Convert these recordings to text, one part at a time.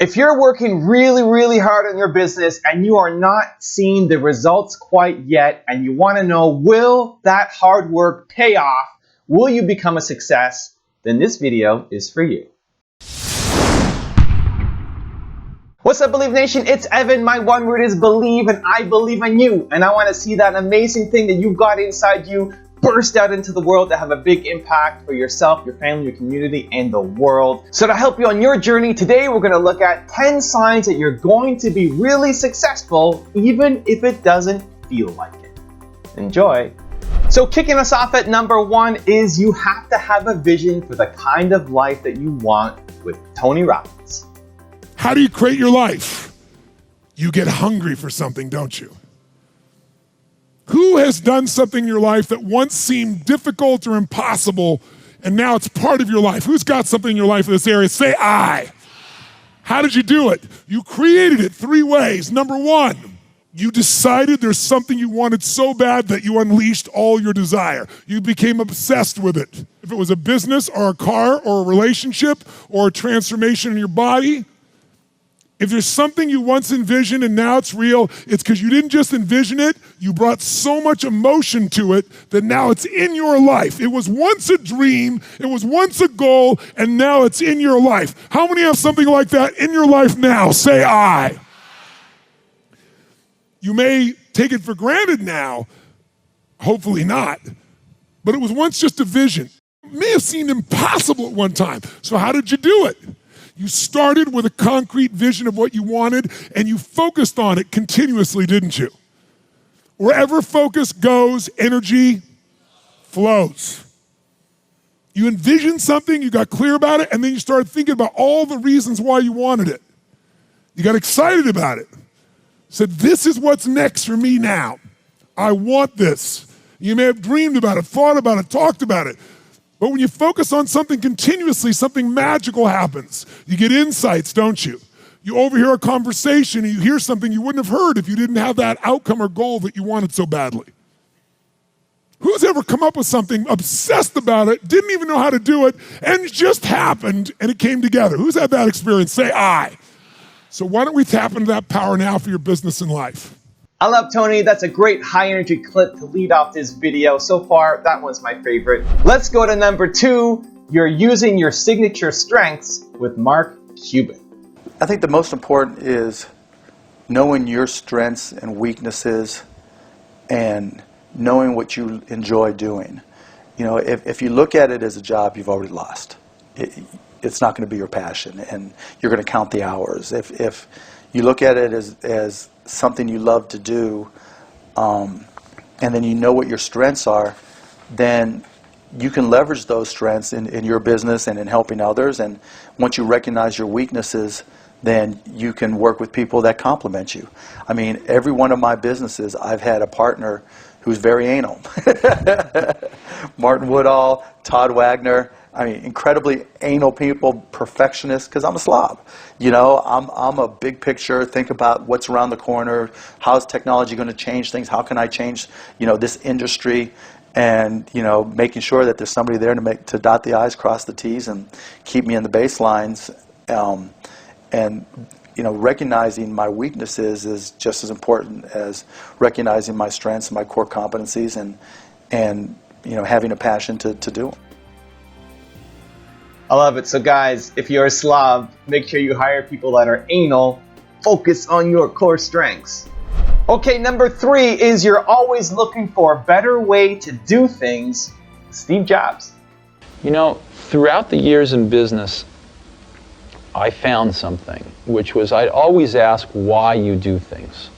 If you're working really, really hard on your business and you are not seeing the results quite yet, and you want to know, will that hard work pay off? Will you become a success? Then this video is for you. What's up, Believe Nation? It's Evan. My one word is believe, and I believe in you. And I want to see that amazing thing that you've got inside you burst out into the world to have a big impact for yourself, your family, your community, and the world. So to help you on your journey, today we're going to look at 10 signs that you're going to be really successful, even if it doesn't feel like it. Enjoy. So kicking us off at number 1 is you have to have a vision for the kind of life that you want with Tony Robbins. How do you create your life? You get hungry for something, don't you? Who has done something in your life that once seemed difficult or impossible, and now it's part of your life? Who's got something in your life in this area? Say I. How did you do it? You created it 3 ways. Number 1, you decided there's something you wanted so bad that you unleashed all your desire. You became obsessed with it. If it was a business or a car or a relationship or a transformation in your body, if there's something you once envisioned and now it's real, it's because you didn't just envision it, you brought so much emotion to it that now it's in your life. It was once a dream, it was once a goal, and now it's in your life. How many have something like that in your life now? Say I. You may take it for granted now, hopefully not, but it was once just a vision. It may have seemed impossible at one time. So how did you do it? You started with a concrete vision of what you wanted, and you focused on it continuously, didn't you? Wherever focus goes, energy flows. You envisioned something, you got clear about it, and then you started thinking about all the reasons why you wanted it. You got excited about it. Said, this is what's next for me now. I want this. You may have dreamed about it, thought about it, talked about it. But when you focus on something continuously, something magical happens. You get insights, don't you? You overhear a conversation and you hear something you wouldn't have heard if you didn't have that outcome or goal that you wanted so badly. Who's ever come up with something, obsessed about it, didn't even know how to do it, and it just happened and it came together? Who's had that experience? Say I. So why don't we tap into that power now for your business and life? I love Tony. That's a great high energy clip to lead off this video. So far, that one's my favorite. Let's go to number 2. You're using your signature strengths with Mark Cuban. I think the most important is knowing your strengths and weaknesses and knowing what you enjoy doing. You know, if you look at it as a job, you've already lost. It's not going to be your passion, and you're going to count the hours. If you look at it as something you love to do, and then you know what your strengths are, then you can leverage those strengths in your business and in helping others. And once you recognize your weaknesses, then you can work with people that complement you. I mean, every one of my businesses, I've had a partner who's very anal. Martin Woodall, Todd Wagner. I mean, incredibly anal people, perfectionists, because I'm a slob. You know, I'm a big picture, think about what's around the corner, how's technology going to change things, how can I change, you know, this industry, and, you know, making sure that there's somebody there to dot the I's, cross the T's, and keep me in the baselines. And, you know, recognizing my weaknesses is just as important as recognizing my strengths and my core competencies, and you know, having a passion to do them. I love it. So guys, if you're a slob, make sure you hire people that are anal. Focus on your core strengths. Okay, number 3 is you're always looking for a better way to do things. Steve Jobs. You know, throughout the years in business, I found something, which was I'd always ask why you do things.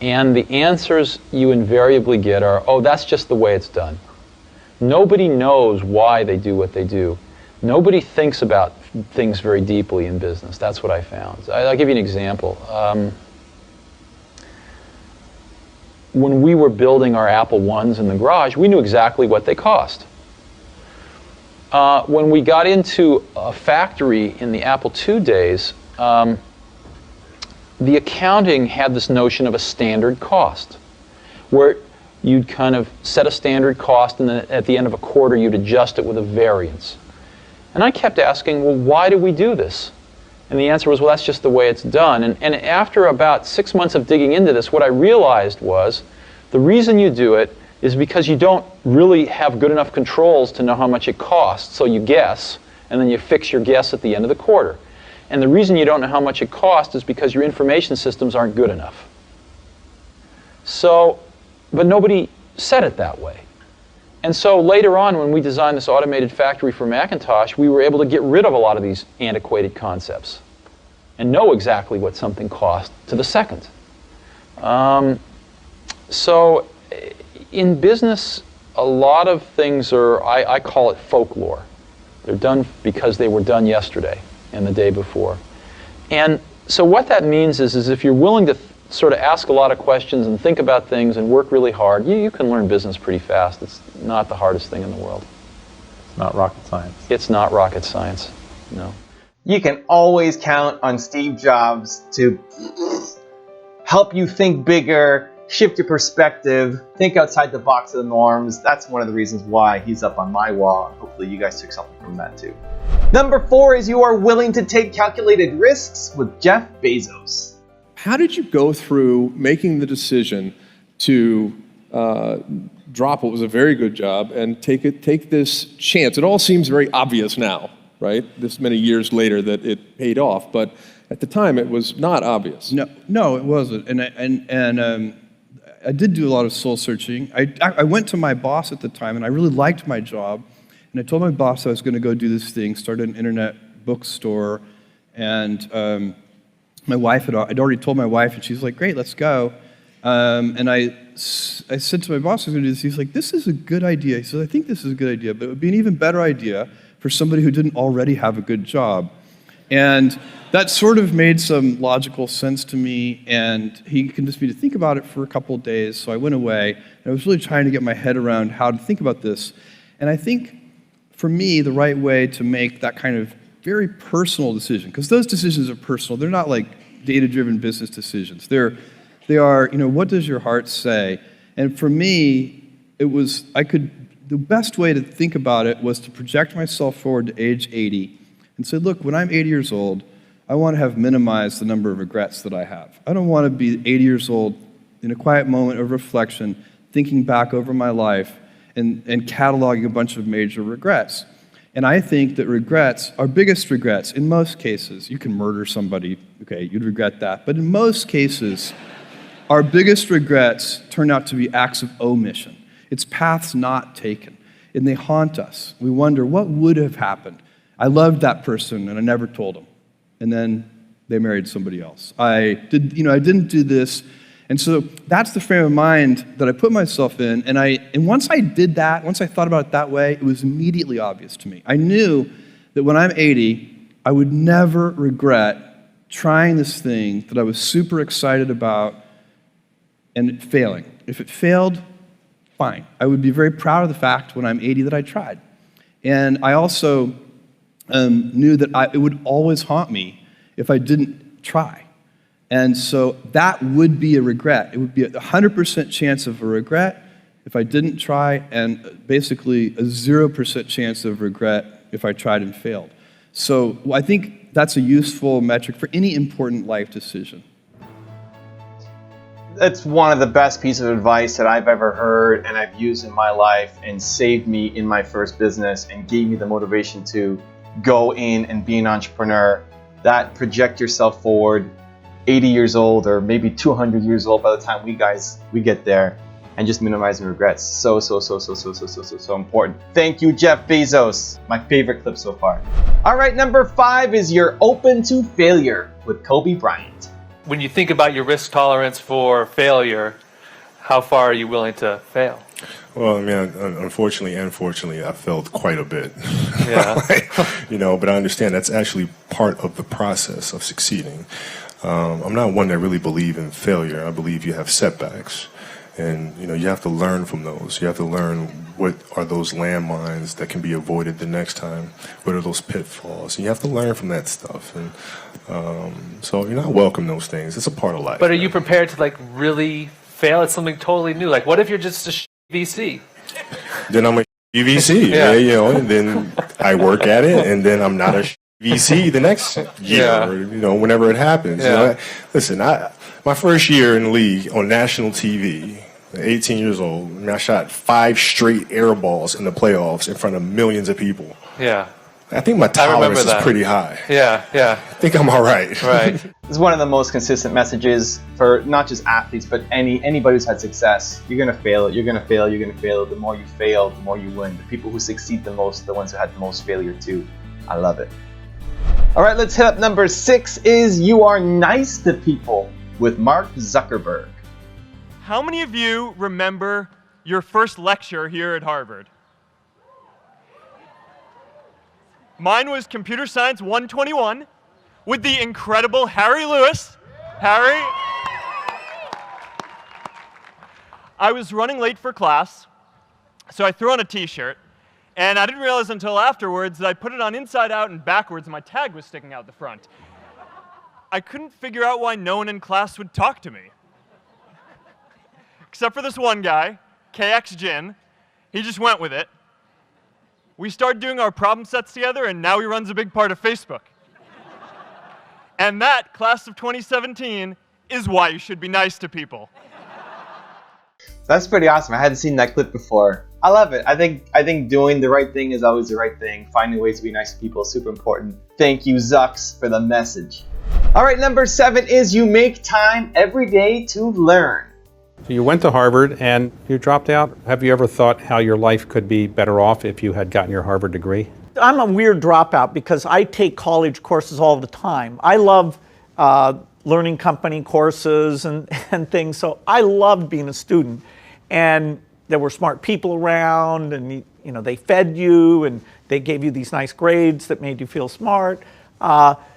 And the answers you invariably get are, oh, that's just the way it's done. Nobody knows why they do what they do. Nobody thinks about things very deeply in business. That's what I found. I'll give you an example. When we were building our Apple I's in the garage, we knew exactly what they cost. When we got into a factory in the Apple II days, the accounting had this notion of a standard cost, where you'd kind of set a standard cost, and then at the end of a quarter, you'd adjust it with a variance. And I kept asking, well, why do we do this? And the answer was, well, that's just the way it's done. And after about 6 months of digging into this, what I realized was the reason you do it is because you don't really have good enough controls to know how much it costs. So you guess, and then you fix your guess at the end of the quarter. And the reason you don't know how much it costs is because your information systems aren't good enough. So, but nobody said it that way. And so later on, when we designed this automated factory for Macintosh, we were able to get rid of a lot of these antiquated concepts and know exactly what something cost to the second. So in business, a lot of things are, I call it folklore. They're done because they were done yesterday and the day before. And so what that means is if you're willing to sort of ask a lot of questions and think about things and work really hard, you can learn business pretty fast. It's not the hardest thing in the world. It's not rocket science. It's not rocket science, no. You can always count on Steve Jobs to help you think bigger, shift your perspective, think outside the box of the norms. That's one of the reasons why he's up on my wall. Hopefully you guys took something from that too. Number 4 is you are willing to take calculated risks with Jeff Bezos. How did you go through making the decision to drop what was a very good job and take this chance? It all seems very obvious now, right? This many years later that it paid off, but at the time it was not obvious. No, it wasn't. And I did do a lot of soul searching. I went to my boss at the time, and I really liked my job. And I told my boss I was going to go do this thing, start an internet bookstore, and my wife I'd already told my wife, and she's like, "Great, let's go." And I said to my boss I was going to do this. He's like, "This is a good idea." He said, "I think this is a good idea, but it would be an even better idea for somebody who didn't already have a good job." And that sort of made some logical sense to me, and he convinced me to think about it for a couple of days. So I went away, and I was really trying to get my head around how to think about this. And I think, for me, the right way to make that kind of very personal decision, because those decisions are personal. They're not like data-driven business decisions. They are, what does your heart say? And for me, the best way to think about it was to project myself forward to age 80 and say, look, when I'm 80 years old, I want to have minimized the number of regrets that I have. I don't want to be 80 years old in a quiet moment of reflection, thinking back over my life and cataloging a bunch of major regrets. And I think that regrets, our biggest regrets, in most cases, you can murder somebody, okay, you'd regret that. But in most cases, our biggest regrets turn out to be acts of omission. It's paths not taken. And they haunt us. We wonder, what would have happened? I loved that person, and I never told them. And then they married somebody else. I didn't do this. And so that's the frame of mind that I put myself in. And once I did that, once I thought about it that way, it was immediately obvious to me. I knew that when I'm 80, I would never regret trying this thing that I was super excited about and it failing. If it failed, fine. I would be very proud of the fact when I'm 80 that I tried. And I also knew that it would always haunt me if I didn't try. And so that would be a regret. It would be a 100% chance of a regret if I didn't try, and basically a 0% chance of regret if I tried and failed. So I think that's a useful metric for any important life decision. That's one of the best pieces of advice that I've ever heard and I've used in my life and saved me in my first business and gave me the motivation to go in and be an entrepreneur. That project yourself forward 80 years old or maybe 200 years old by the time we get there, and just minimizing regrets. So important. Thank you, Jeff Bezos. My favorite clip so far. All right, number 5 is you're open to failure with Kobe Bryant. When you think about your risk tolerance for failure, how far are you willing to fail? Well, I mean, unfortunately and fortunately, I failed quite a bit. Yeah. But I understand that's actually part of the process of succeeding. I'm not one that really believe in failure. I believe you have setbacks, and you have to learn from those. You have to learn what are those landmines that can be avoided the next time. What are those pitfalls? And you have to learn from that stuff, and so I welcome those things. It's a part of life. But are you prepared to really fail at something totally new? Like, what if you're just a VC? Then I'm a VC, yeah. And then I work at it, and then I'm not a VC the next year, or, you know, whenever it happens. You know, listen, my first year in the league on national TV, 18 years old, I shot 5 straight air balls in the playoffs in front of millions of people. Yeah. I think my tolerance is pretty high. Yeah, yeah. I think I'm all right. Right. It's one of the most consistent messages for not just athletes, but anybody who's had success. You're gonna fail. You're gonna fail. You're gonna fail. The more you fail, the more you win. The people who succeed the most are the ones who had the most failure too. I love it. All right, let's hit up number 6. Is you are nice to people with Mark Zuckerberg. How many of you remember your first lecture here at Harvard? Mine was Computer Science 121 with the incredible Harry Lewis. Harry. I was running late for class, so I threw on a t-shirt, and I didn't realize until afterwards that I put it on inside out and backwards, and my tag was sticking out the front. I couldn't figure out why no one in class would talk to me. Except for this one guy, KX Jin. He just went with it. We started doing our problem sets together, and now he runs a big part of Facebook. And that, class of 2017, is why you should be nice to people. That's pretty awesome. I hadn't seen that clip before. I love it. I think doing the right thing is always the right thing. Finding ways to be nice to people is super important. Thank you, Zucks, for the message. All right, number 7 is you make time every day to learn. So you went to Harvard and you dropped out. Have you ever thought how your life could be better off if you had gotten your Harvard degree? I'm a weird dropout because I take college courses all the time. I love learning company courses and things, so I loved being a student. And there were smart people around, and you know, they fed you and they gave you these nice grades that made you feel smart.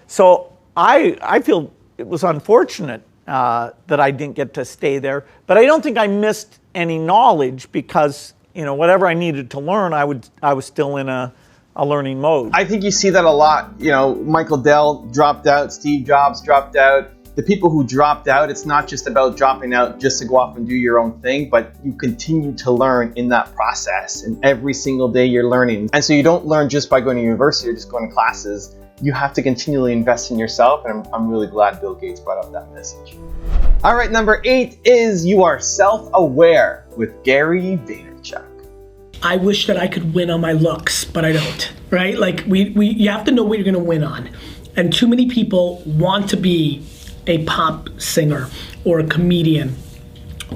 So I feel it was unfortunate that I didn't get to stay there, but I don't think I missed any knowledge because, you know, whatever I needed to learn, I was still in a learning mode. I think you see that a lot. You know, Michael Dell dropped out, Steve Jobs dropped out. The people who dropped out, it's not just about dropping out just to go off and do your own thing, but you continue to learn in that process, and every single day you're learning. And so you don't learn just by going to university or just going to classes. You have to continually invest in yourself, and I'm really glad Bill Gates brought up that message. All right, number 8 is you are self-aware with Gary Vaynerchuk. I wish that I could win on my looks, but I don't, right? Like you have to know what you're gonna win on. And too many people want to be a pop singer or a comedian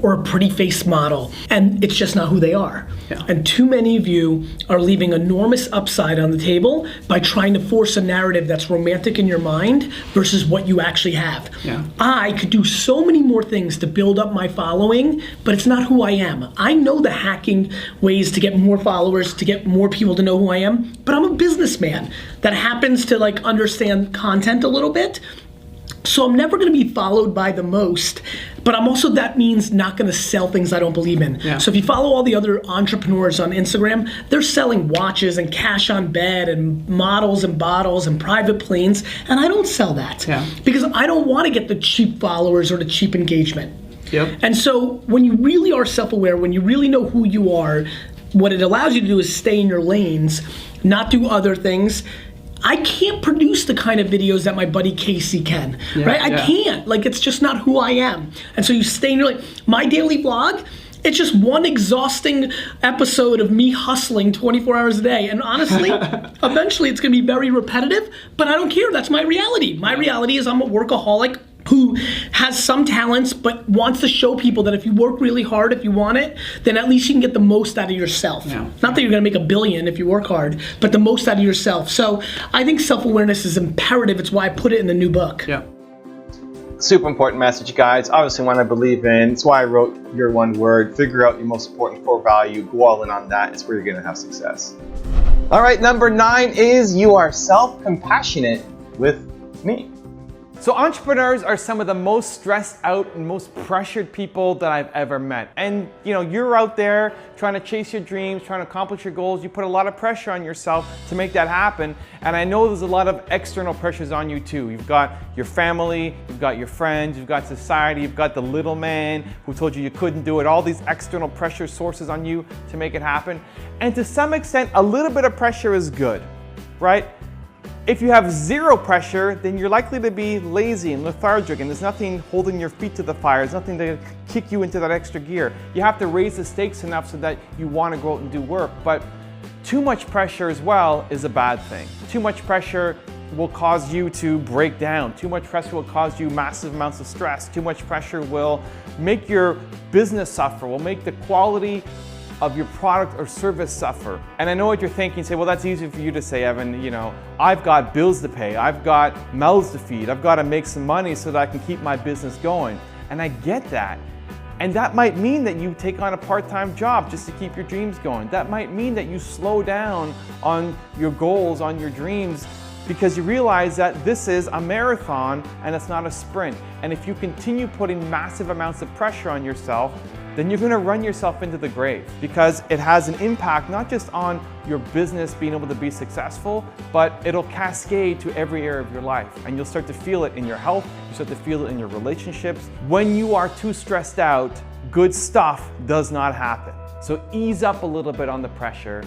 or a pretty face model, and it's just not who they are. Yeah. And too many of you are leaving enormous upside on the table by trying to force a narrative that's romantic in your mind versus what you actually have. Yeah. I could do so many more things to build up my following, but it's not who I am. I know the hacking ways to get more followers, to get more people to know who I am, but I'm a businessman that happens to like understand content a little bit. So I'm never gonna be followed by the most, but I'm also, that means not gonna sell things I don't believe in. Yeah. So if you follow all the other entrepreneurs on Instagram, they're selling watches and cash on bed and models and bottles and private planes, and I don't sell that. Yeah. Because I don't wanna get the cheap followers or the cheap engagement. Yep. And so when you really are self-aware, when you really know who you are, what it allows you to do is stay in your lanes, not do other things. I can't produce the kind of videos that my buddy Casey can, right? I can't, like it's just not who I am. And so you stay in your lane. My daily vlog, it's just one exhausting episode of me hustling 24 hours a day. And honestly, eventually it's gonna be very repetitive, but I don't care, that's my reality. My reality is I'm a workaholic who has some talents but wants to show people that if you work really hard, if you want it, then at least you can get the most out of yourself. Yeah. Not that you're gonna make $1 billion if you work hard, but the most out of yourself. So I think self-awareness is imperative. It's why I put it in the new book. Yeah. Super important message, guys. Obviously one I believe in. It's why I wrote your one word. Figure out your most important core value. Go all in on that. It's where you're gonna have success. All right, number 9 is you are self-compassionate with me. So entrepreneurs are some of the most stressed out and most pressured people that I've ever met. And you know, you're out there trying to chase your dreams, trying to accomplish your goals. You put a lot of pressure on yourself to make that happen. And I know there's a lot of external pressures on you too. You've got your family, you've got your friends, you've got society, you've got the little man who told you couldn't do it, all these external pressure sources on you to make it happen. And to some extent, a little bit of pressure is good, right? If you have zero pressure, then you're likely to be lazy and lethargic, and there's nothing holding your feet to the fire. There's nothing to kick you into that extra gear. You have to raise the stakes enough so that you want to go out and do work. But too much pressure as well is a bad thing. Too much pressure will cause you to break down. Too much pressure will cause you massive amounts of stress. Too much pressure will make your business suffer, will make the quality of your product or service suffer. And I know what you're thinking, say, well, that's easy for you to say, Evan, you know, I've got bills to pay, I've got mouths to feed, I've got to make some money so that I can keep my business going. And I get that. And that might mean that you take on a part-time job just to keep your dreams going. That might mean that you slow down on your goals, on your dreams, because you realize that this is a marathon and it's not a sprint. And if you continue putting massive amounts of pressure on yourself, then you're going to run yourself into the grave, because it has an impact not just on your business being able to be successful, but it'll cascade to every area of your life. And you'll start to feel it in your health, you start to feel it in your relationships. When you are too stressed out, good stuff does not happen. So ease up a little bit on the pressure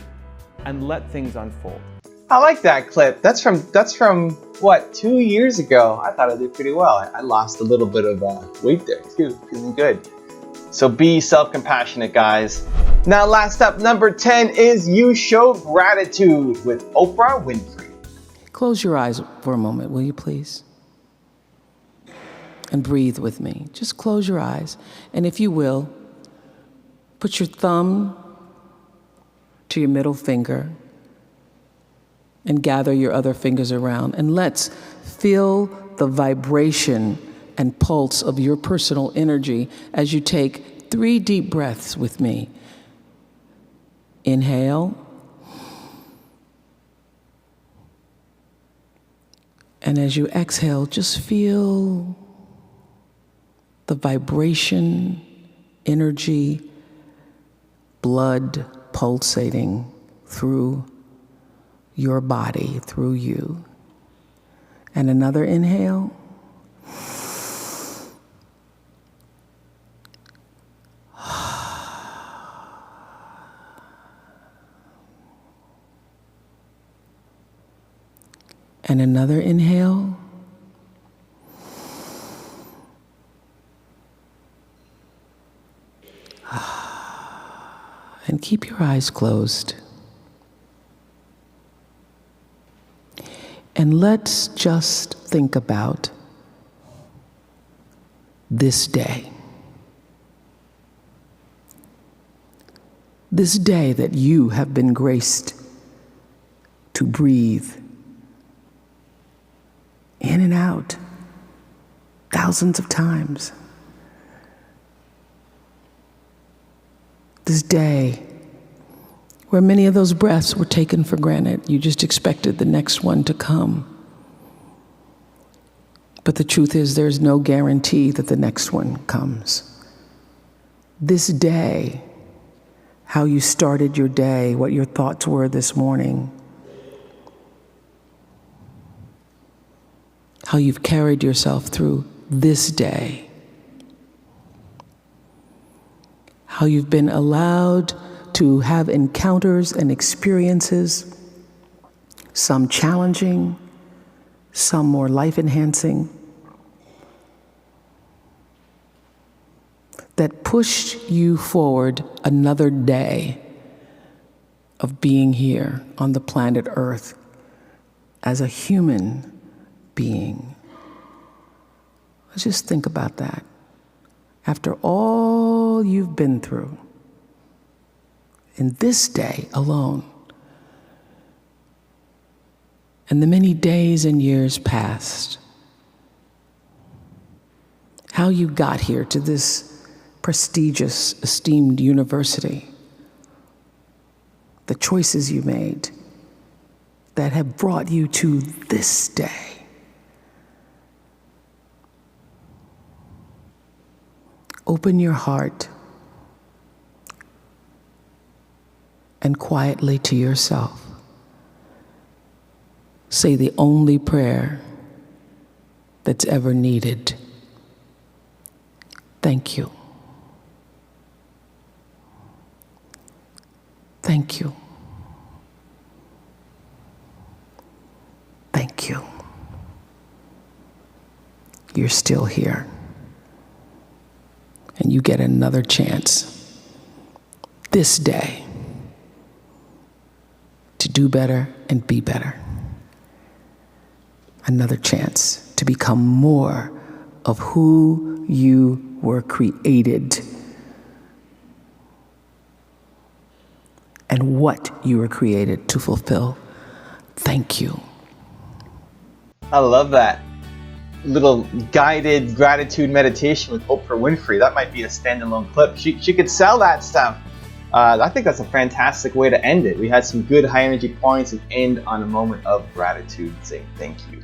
and let things unfold. I like that clip. That's from what, 2 years ago. I thought I did pretty well. I lost a little bit of weight there too, feeling good. So be self-compassionate, guys. Now, last up, number 10 is You Show Gratitude with Oprah Winfrey. Close your eyes for a moment, will you please? And breathe with me. Just close your eyes. And if you will, put your thumb to your middle finger and gather your other fingers around. And let's feel the vibration and pulse of your personal energy as you take 3 deep breaths with me. Inhale. And as you exhale, just feel the vibration, energy, blood pulsating through your body, through you. And another inhale. And another inhale. And keep your eyes closed. And let's just think about this day. This day that you have been graced to breathe in and out thousands of times. This day where many of those breaths were taken for granted. You just expected the next one to come. But the truth is, there's no guarantee that the next one comes. This day, how you started your day, what your thoughts were this morning, how you've carried yourself through this day, how you've been allowed to have encounters and experiences, some challenging, some more life-enhancing, that pushed you forward another day of being here on the planet Earth as a human being. Let's just think about that. After all you've been through, in this day alone, and the many days and years past, how you got here to this prestigious, esteemed university, the choices you made that have brought you to this day. Open your heart and quietly to yourself, say the only prayer that's ever needed. Thank you. Thank you. Thank you. you're still here. And you get another chance this day to do better and be better. Another chance to become more of who you were created and what you were created to fulfill. Thank you. I love that little guided gratitude meditation with Oprah Winfrey. That might be a standalone clip. She could sell that stuff. I think that's a fantastic way to end it. We had some good high energy points and end on a moment of gratitude, saying thank you.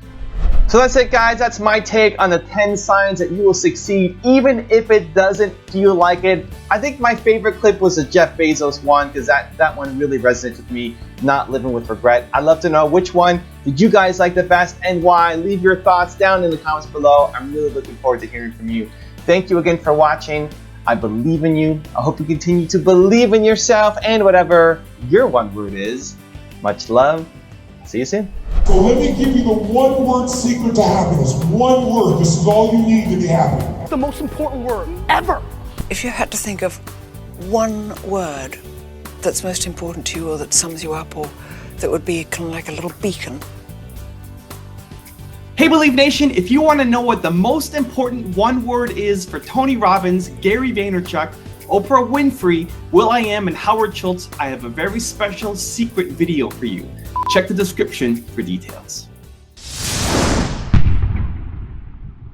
So that's it, guys. That's my take on the 10 signs that you will succeed even if it doesn't feel like it. I think my favorite clip was the Jeff Bezos one, because that one really resonates with me, not living with regret. I'd love to know which one did you guys like the best and why. Leave your thoughts down in the comments below. I'm really looking forward to hearing from you. Thank you again for watching. I believe in you. I hope you continue to believe in yourself and whatever your one word is. Much love. See you soon. So let me give you the one word secret to happiness. One word. This is all you need to be happy. It's the most important word ever. If you had to think of one word that's most important to you or that sums you up or that would be kind of like a little beacon. Hey Believe Nation, if you want to know what the most important one word is for Tony Robbins, Gary Vaynerchuk, Oprah Winfrey, will.i.am, and Howard Schultz, I have a very special secret video for you. Check the description for details.